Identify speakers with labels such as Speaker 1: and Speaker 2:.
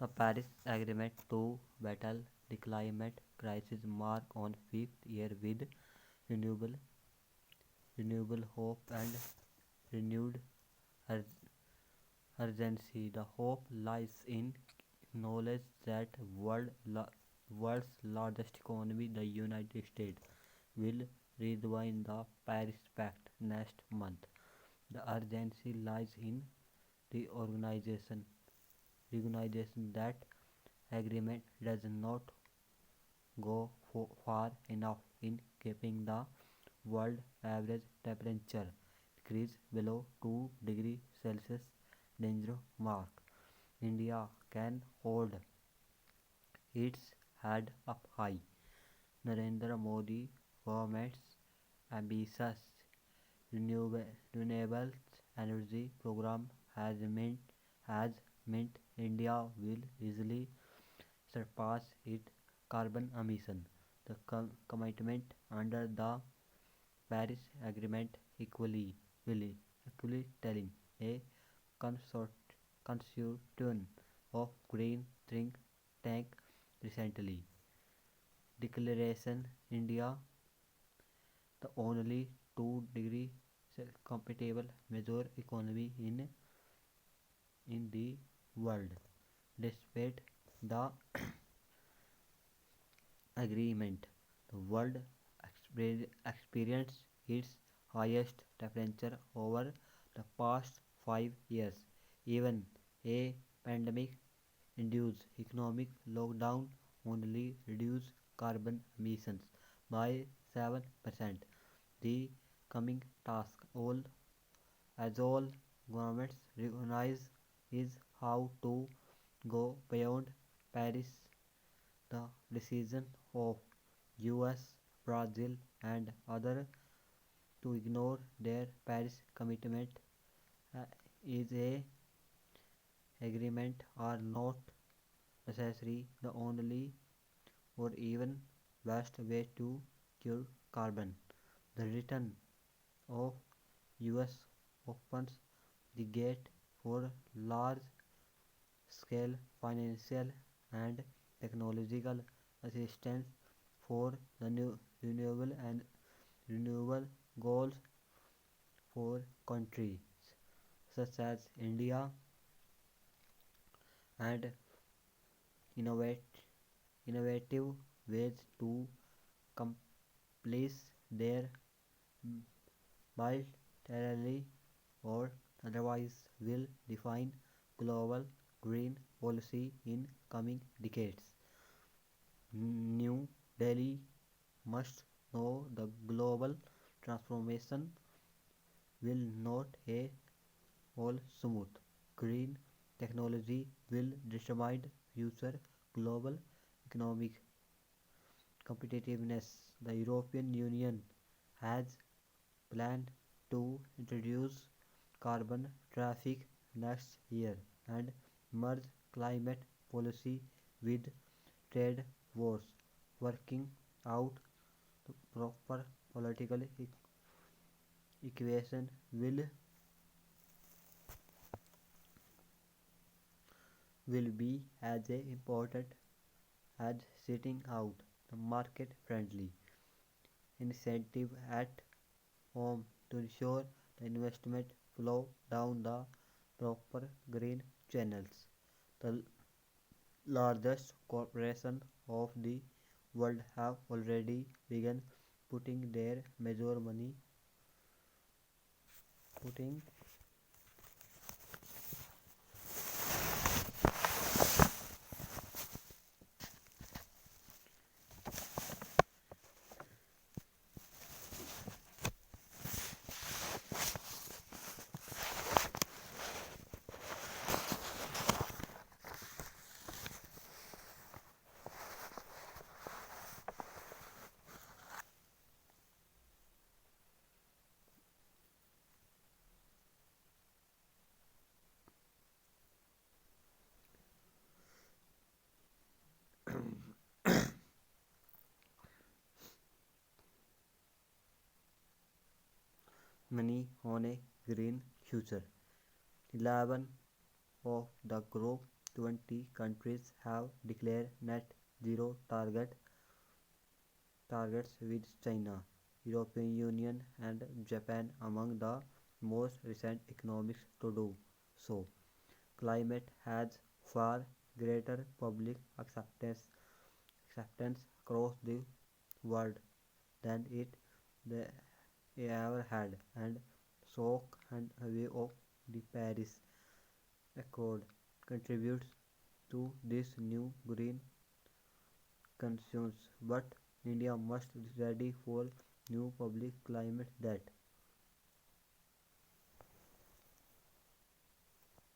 Speaker 1: The Paris Agreement to battle the climate crisis mark on fifth year with renewable renewable hope and renewed ur- urgency. The hope lies in knowledge that world's largest economy, the United States, will rejoin the Paris Pact next month. The urgency lies in the recognition that agreement does not go far enough in keeping the world average temperature decrease below 2 degrees Celsius danger mark. India can hold its head up high. Narendra Modi government's ambitious renewable energy program has meant India will easily surpass its carbon emission. The commitment under the Paris Agreement equally telling. A constituent of Green think tank recently declaration India the only 2 degree compatible major economy in the world. Despite the agreement, the world experienced its highest temperature over the past 5 years. Even a pandemic induced economic lockdown only reduced carbon emissions by 7%. The coming task, as all governments recognize, is how to go beyond Paris. The decision of US, Brazil, and others to ignore their Paris commitment uh, is a agreement are not necessarily the only or even best way to cure carbon. The return of US opens the gate for large scale financial and technological assistance for the new renewable goals for countries such as India and innovate, innovative ways to accomplish their bilaterally or otherwise will define global green policy in coming decades. New Delhi must know the global transformation will not a all smooth. Green technology will determine future global economic competitiveness. The European Union has planned to introduce carbon traffic next year and merge climate policy with trade wars, working out the proper political equation will be as important as setting out the market friendly incentive at home to ensure the investment flow down the proper green channels. The largest corporations of the world have already begun putting their major money putting money on a green future. 11 of the group 20 countries have declared net zero targets with China, European Union and Japan among the most recent economies to do so. Climate has far greater public acceptance across the world than it the ever had, and soak and away of the Paris Accord contributes to this new green consensus. But India must be ready for new public climate that